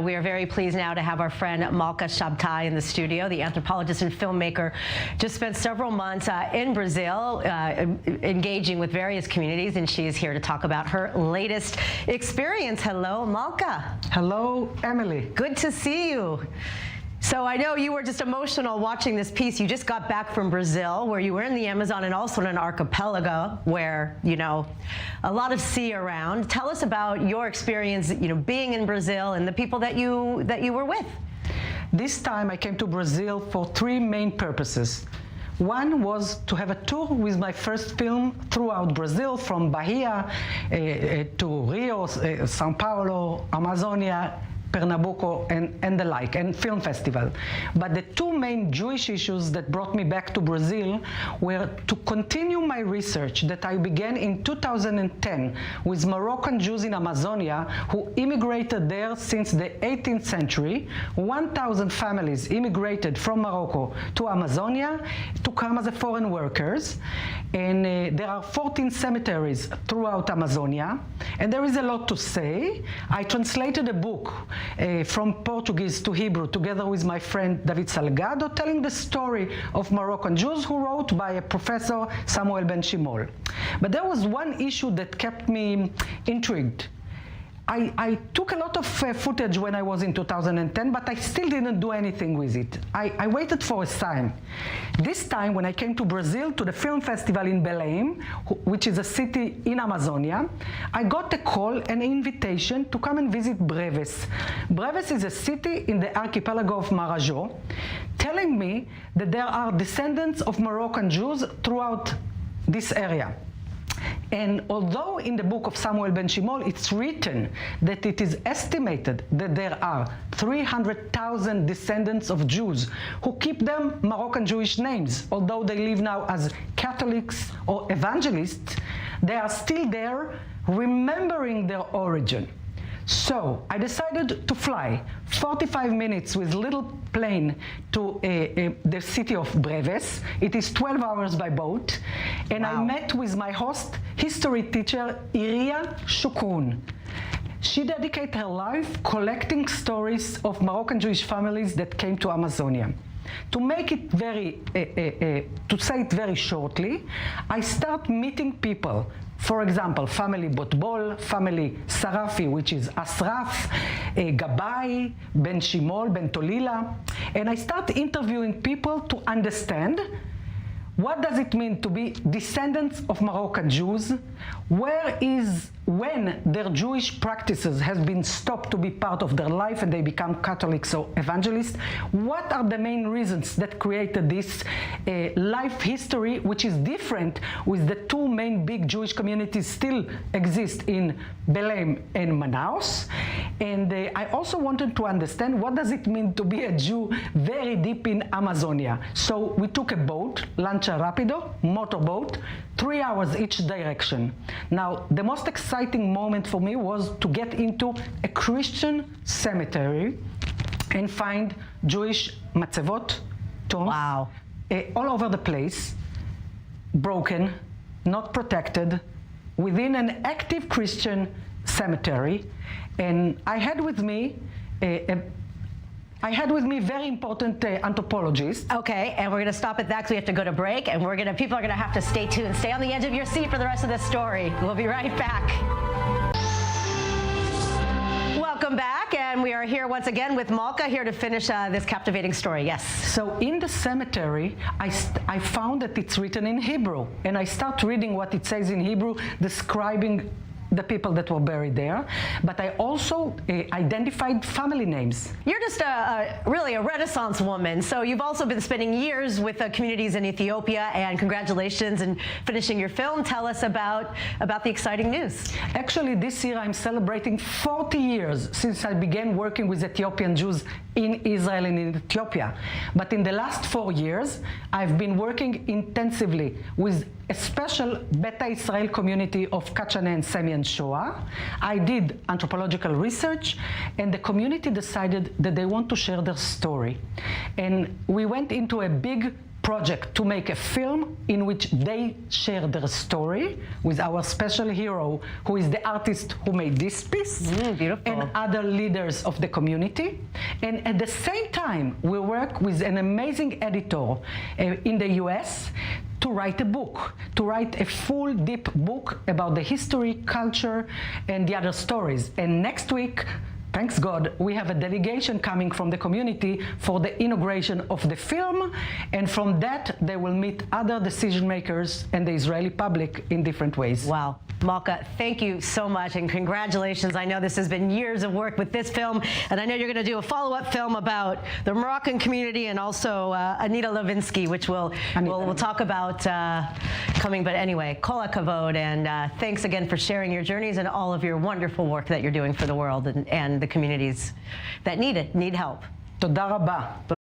we are very pleased now to have our friend Malka Shabtay in the studio, the anthropologist and filmmaker. Just spent several months in Brazil engaging with various communities, and she is here to talk about her latest experience. Hello, Malka. Hello, Emily. Good to see you. So I know you were just emotional watching this piece. You just got back from Brazil, where you were in the Amazon and also in an archipelago where, you know, a lot of sea around. Tell us about your experience, you know, being in Brazil and the people that you were with. This time I came to Brazil for three main purposes. One was to have a tour with my first film throughout Brazil, from Bahia to Rio, Sao Paulo, Amazonia, Pernambuco, and the like, and film festival. But the two main Jewish issues that brought me back to Brazil were to continue my research that I began in 2010 with Moroccan Jews in Amazonia who immigrated there since the 18th century. 1,000 families immigrated from Morocco to Amazonia to come as foreign workers. And there are 14 cemeteries throughout Amazonia, and there is a lot to say. I translated a book from Portuguese to Hebrew together with my friend David Salgado, telling the story of Moroccan Jews, who wrote by a professor, Samuel Ben Shimol. But there was one issue that kept me intrigued. I took a lot of footage when I was in 2010, but I still didn't do anything with it. I waited for a sign. This time, when I came to Brazil, to the film festival in Belém, which is a city in Amazonia, I got a call, an invitation to come and visit Breves. Breves is a city in the archipelago of Marajó, telling me that there are descendants of Moroccan Jews throughout this area. And although in the book of Samuel Ben Shimol it's written that it is estimated that there are 300,000 descendants of Jews who keep them Moroccan Jewish names, although they live now as Catholics or evangelists, they are still there remembering their origin. So I decided to fly 45 minutes with little plane to the city of Breves. It is 12 hours by boat. And wow. I met with my host, history teacher, Iria Shukroun. She dedicated her life collecting stories of Moroccan Jewish families that came to Amazonia. To make it to say it very shortly, I start meeting people. For example, family Botbol, family Sarafi, which is Asraf, Gabai, Ben Shimol, Ben Tolila. And I start interviewing people to understand what does it mean to be descendants of Moroccan Jews? When their Jewish practices has been stopped to be part of their life and they become Catholics or evangelists? What are the main reasons that created this life history, which is different with the two main big Jewish communities still exist in Belém and Manaus? And I also wanted to understand what does it mean to be a Jew very deep in Amazonia. So we took a boat, Lancha Rapido, motorboat, 3 hours each direction. Now, the most exciting moment for me was to get into a Christian cemetery and find Jewish matzevot, tombs, wow. All over the place, broken, not protected, within an active Christian cemetery. And I had with me very important anthropologist. Okay, and we're going to stop at that because we have to go to break, and people are going to have to stay tuned. Stay on the edge of your seat for the rest of this story. We'll be right back. Welcome back, and we are here once again with Malka, here to finish this captivating story. Yes. So in the cemetery, I found that it's written in Hebrew, and I start reading what it says in Hebrew, describing the people that were buried there, but I also identified family names. You're just really a Renaissance woman, so you've also been spending years with communities in Ethiopia, and congratulations in finishing your film. Tell us about the exciting news. Actually, this year I'm celebrating 40 years since I began working with Ethiopian Jews in Israel and in Ethiopia. But in the last 4 years, I've been working intensively with a special Beta Israel community of Kachane and Semi and Shoah. I did anthropological research, and the community decided that they want to share their story. And we went into a big project to make a film in which they share their story with our special hero, who is the artist who made this piece, beautiful. and other leaders of the community. And at the same time, we work with an amazing editor in the US to write a book, to write a full, deep book about the history, culture, and the other stories. And next week, thanks God, we have a delegation coming from the community for the inauguration of the film, and from that they will meet other decision makers and the Israeli public in different ways. Wow. Malka, thank you so much, and congratulations. I know this has been years of work with this film, and I know you're going to do a follow-up film about the Moroccan community and also Anita Levinsky, which we'll talk about coming. But anyway, kol hakavod, and thanks again for sharing your journeys and all of your wonderful work that you're doing for the world and the communities that need help. Toda rabba.